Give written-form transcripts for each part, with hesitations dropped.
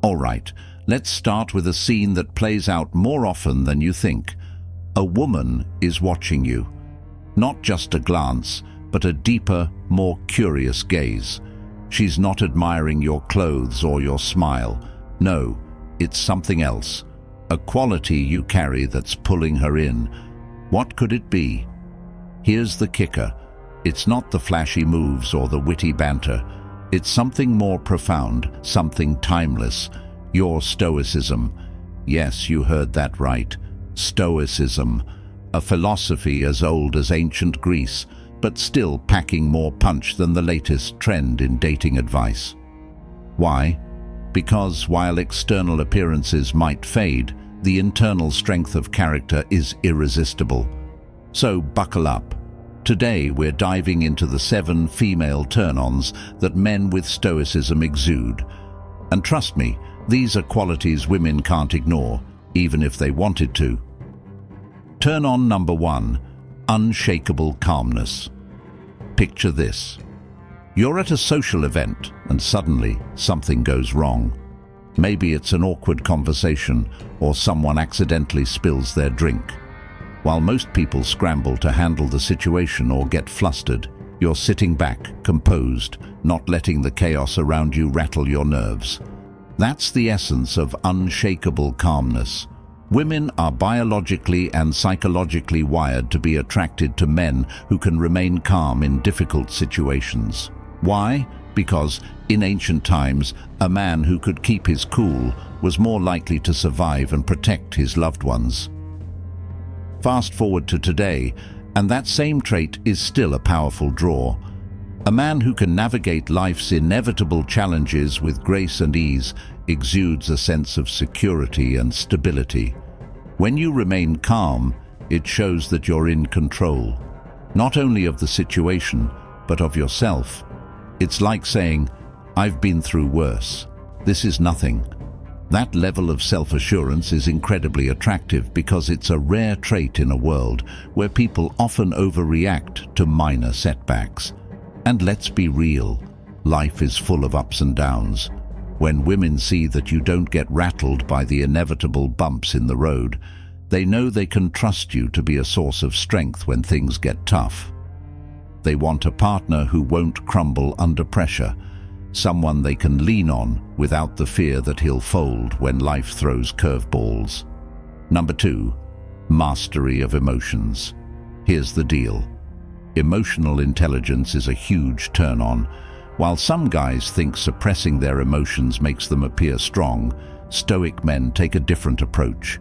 Alright, let's start with a scene that plays out more often than you think. A woman is watching you. Not just a glance, but a deeper, more curious gaze. She's not admiring your clothes or your smile. No, it's something else. A quality you carry that's pulling her in. What could it be? Here's the kicker. It's not the flashy moves or the witty banter. It's something more profound, something timeless. Your stoicism. Yes, you heard that right. Stoicism. A philosophy as old as ancient Greece, but still packing more punch than the latest trend in dating advice. Why? Because while external appearances might fade, the internal strength of character is irresistible. So buckle up. Today we're diving into the 7 female turn-ons that men with stoicism exude. And trust me, these are qualities women can't ignore, even if they wanted to. Turn-on number 1, unshakable calmness. Picture this. You're at a social event and suddenly something goes wrong. Maybe it's an awkward conversation or someone accidentally spills their drink. While most people scramble to handle the situation or get flustered, you're sitting back, composed, not letting the chaos around you rattle your nerves. That's the essence of unshakable calmness. Women are biologically and psychologically wired to be attracted to men who can remain calm in difficult situations. Why? Because in ancient times, a man who could keep his cool was more likely to survive and protect his loved ones. Fast forward to today, and that same trait is still a powerful draw. A man who can navigate life's inevitable challenges with grace and ease exudes a sense of security and stability. When you remain calm, it shows that you're in control, not only of the situation, but of yourself. It's like saying, "I've been through worse. This is nothing." That level of self-assurance is incredibly attractive because it's a rare trait in a world where people often overreact to minor setbacks. And let's be real, life is full of ups and downs. When women see that you don't get rattled by the inevitable bumps in the road, they know they can trust you to be a source of strength when things get tough. They want a partner who won't crumble under pressure, someone they can lean on without the fear that he'll fold when life throws curveballs. Number 2, mastery of emotions. Here's the deal. Emotional intelligence is a huge turn-on. While some guys think suppressing their emotions makes them appear strong, stoic men take a different approach.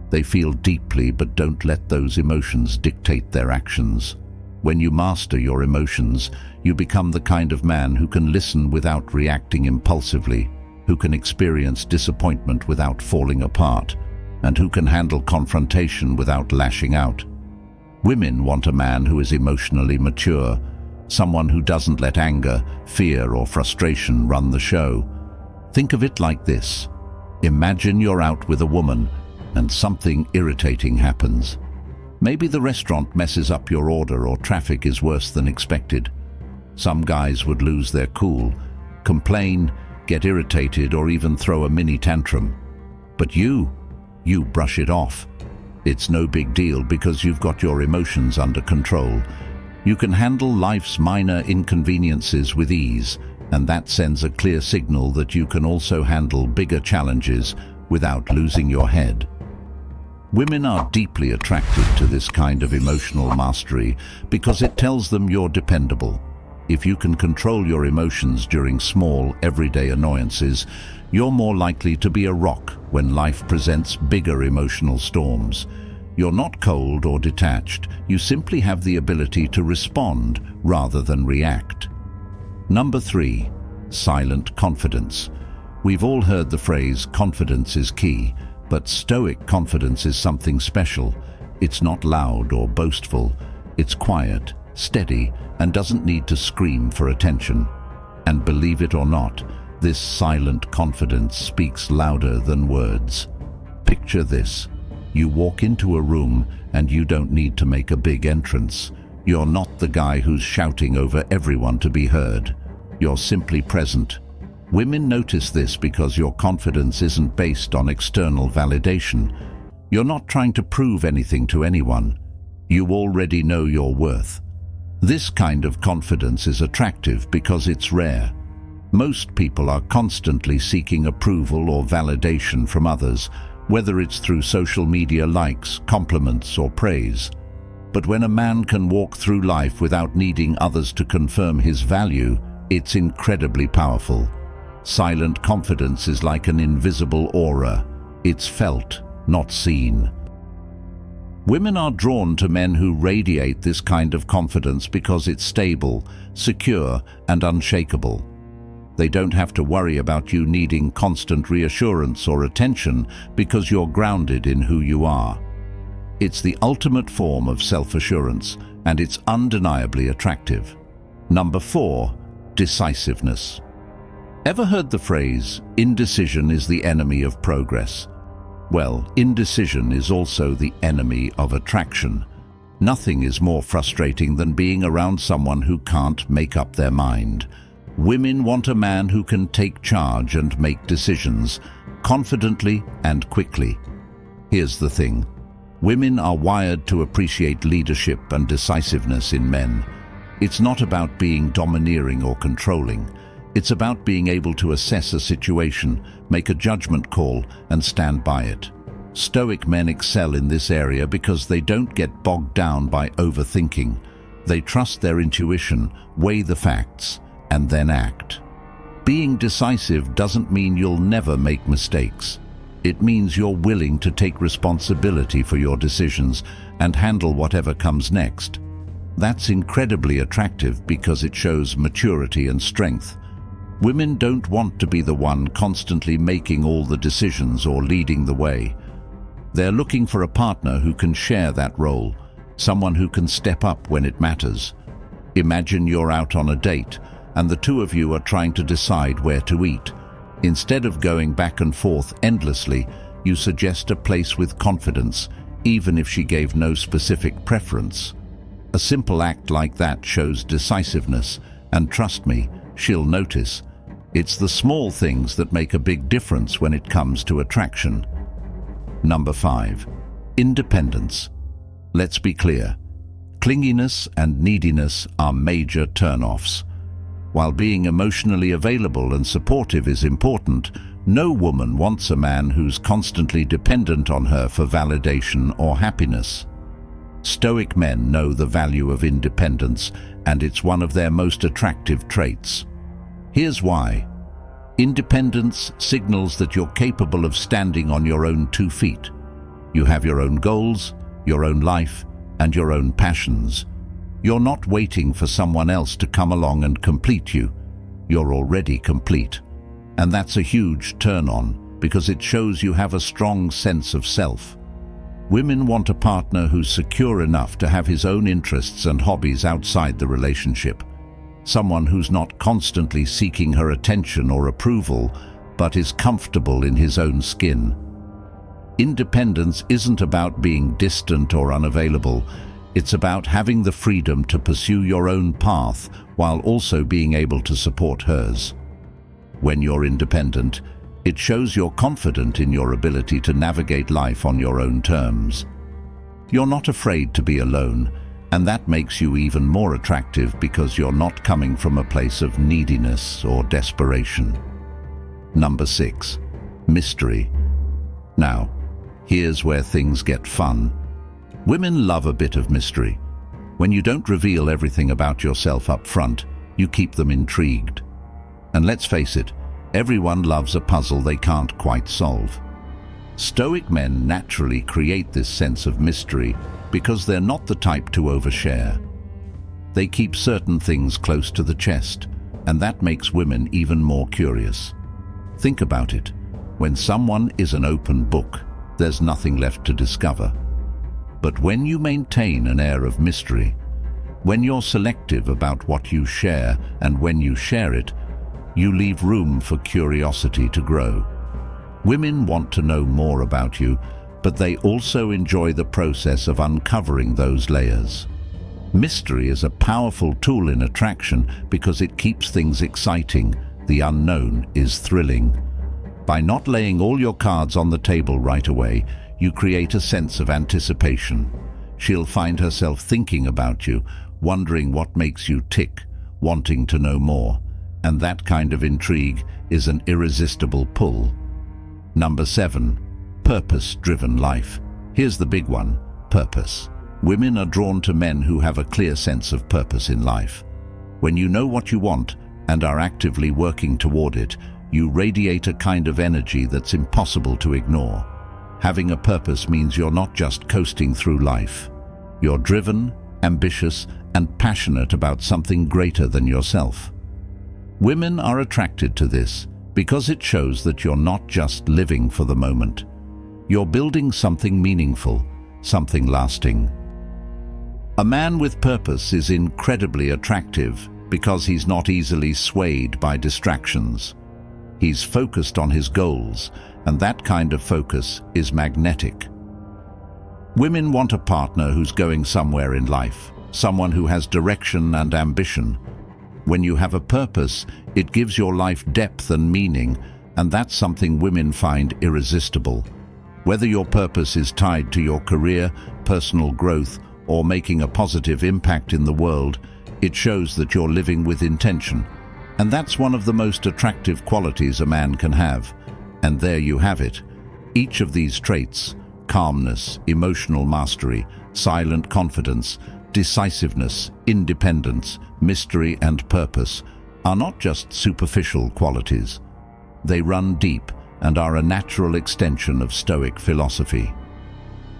They feel deeply but don't let those emotions dictate their actions. When you master your emotions, you become the kind of man who can listen without reacting impulsively, who can experience disappointment without falling apart, and who can handle confrontation without lashing out. Women want a man who is emotionally mature, someone who doesn't let anger, fear, or frustration run the show. Think of it like this. Imagine you're out with a woman and something irritating happens. Maybe the restaurant messes up your order or traffic is worse than expected. Some guys would lose their cool, complain, get irritated, or even throw a mini tantrum. But you brush it off. It's no big deal because you've got your emotions under control. You can handle life's minor inconveniences with ease, and that sends a clear signal that you can also handle bigger challenges without losing your head. Women are deeply attracted to this kind of emotional mastery because it tells them you're dependable. If you can control your emotions during small, everyday annoyances, you're more likely to be a rock when life presents bigger emotional storms. You're not cold or detached, you simply have the ability to respond rather than react. Number 3, silent confidence. We've all heard the phrase, confidence is key. But stoic confidence is something special. It's not loud or boastful. It's quiet, steady, and doesn't need to scream for attention. And believe it or not, this silent confidence speaks louder than words. Picture this. You walk into a room and you don't need to make a big entrance. You're not the guy who's shouting over everyone to be heard. You're simply present. Women notice this because your confidence isn't based on external validation. You're not trying to prove anything to anyone. You already know your worth. This kind of confidence is attractive because it's rare. Most people are constantly seeking approval or validation from others, whether it's through social media likes, compliments, or praise. But when a man can walk through life without needing others to confirm his value, it's incredibly powerful. Silent confidence is like an invisible aura. It's felt, not seen. Women are drawn to men who radiate this kind of confidence because it's stable, secure, and unshakable. They don't have to worry about you needing constant reassurance or attention because you're grounded in who you are. It's the ultimate form of self-assurance, and it's undeniably attractive. Number 4, decisiveness. Ever heard the phrase, indecision is the enemy of progress? Well, indecision is also the enemy of attraction. Nothing is more frustrating than being around someone who can't make up their mind. Women want a man who can take charge and make decisions, confidently and quickly. Here's the thing. Women are wired to appreciate leadership and decisiveness in men. It's not about being domineering or controlling. It's about being able to assess a situation, make a judgment call, and stand by it. Stoic men excel in this area because they don't get bogged down by overthinking. They trust their intuition, weigh the facts, and then act. Being decisive doesn't mean you'll never make mistakes. It means you're willing to take responsibility for your decisions and handle whatever comes next. That's incredibly attractive because it shows maturity and strength. Women don't want to be the one constantly making all the decisions or leading the way. They're looking for a partner who can share that role, someone who can step up when it matters. Imagine you're out on a date, and the two of you are trying to decide where to eat. Instead of going back and forth endlessly, you suggest a place with confidence, even if she gave no specific preference. A simple act like that shows decisiveness, and trust me, she'll notice. It's the small things that make a big difference when it comes to attraction. Number 5, independence. Let's be clear. Clinginess and neediness are major turn-offs. While being emotionally available and supportive is important, no woman wants a man who's constantly dependent on her for validation or happiness. Stoic men know the value of independence, and it's one of their most attractive traits. Here's why. Independence signals that you're capable of standing on your own 2 feet. You have your own goals, your own life, and your own passions. You're not waiting for someone else to come along and complete you. You're already complete. And that's a huge turn-on because it shows you have a strong sense of self. Women want a partner who's secure enough to have his own interests and hobbies outside the relationship. Someone who's not constantly seeking her attention or approval, but is comfortable in his own skin. Independence isn't about being distant or unavailable. It's about having the freedom to pursue your own path while also being able to support hers. When you're independent, it shows you're confident in your ability to navigate life on your own terms. You're not afraid to be alone, and that makes you even more attractive because you're not coming from a place of neediness or desperation. Number 6, mystery. Now, here's where things get fun. Women love a bit of mystery. When you don't reveal everything about yourself up front, you keep them intrigued. And let's face it, everyone loves a puzzle they can't quite solve. Stoic men naturally create this sense of mystery because they're not the type to overshare. They keep certain things close to the chest, and that makes women even more curious. Think about it. When someone is an open book, there's nothing left to discover. But when you maintain an air of mystery, when you're selective about what you share and when you share it, you leave room for curiosity to grow. Women want to know more about you, but they also enjoy the process of uncovering those layers. Mystery is a powerful tool in attraction because it keeps things exciting, The unknown is thrilling. By not laying all your cards on the table right away, you create a sense of anticipation. She'll find herself thinking about you, wondering what makes you tick, wanting to know more. And that kind of intrigue is an irresistible pull. Number 7. Purpose-driven life. Here's the big one: purpose. Women are drawn to men who have a clear sense of purpose in life. When you know what you want and are actively working toward it, you radiate a kind of energy that's impossible to ignore. Having a purpose means you're not just coasting through life. You're driven, ambitious, and passionate about something greater than yourself. Women are attracted to this because it shows that you're not just living for the moment. You're building something meaningful, something lasting. A man with purpose is incredibly attractive because he's not easily swayed by distractions. He's focused on his goals, and that kind of focus is magnetic. Women want a partner who's going somewhere in life, someone who has direction and ambition. When you have a purpose, it gives your life depth and meaning, and that's something women find irresistible. Whether your purpose is tied to your career, personal growth, or making a positive impact in the world, it shows that you're living with intention. And that's one of the most attractive qualities a man can have. And there you have it. Each of these traits, calmness, emotional mastery, silent confidence, decisiveness, independence, mystery, and purpose, are not just superficial qualities. They run deep and are a natural extension of Stoic philosophy.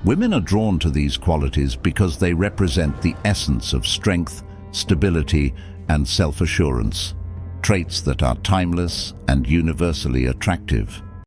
Women are drawn to these qualities because they represent the essence of strength, stability, and self-assurance, traits that are timeless and universally attractive.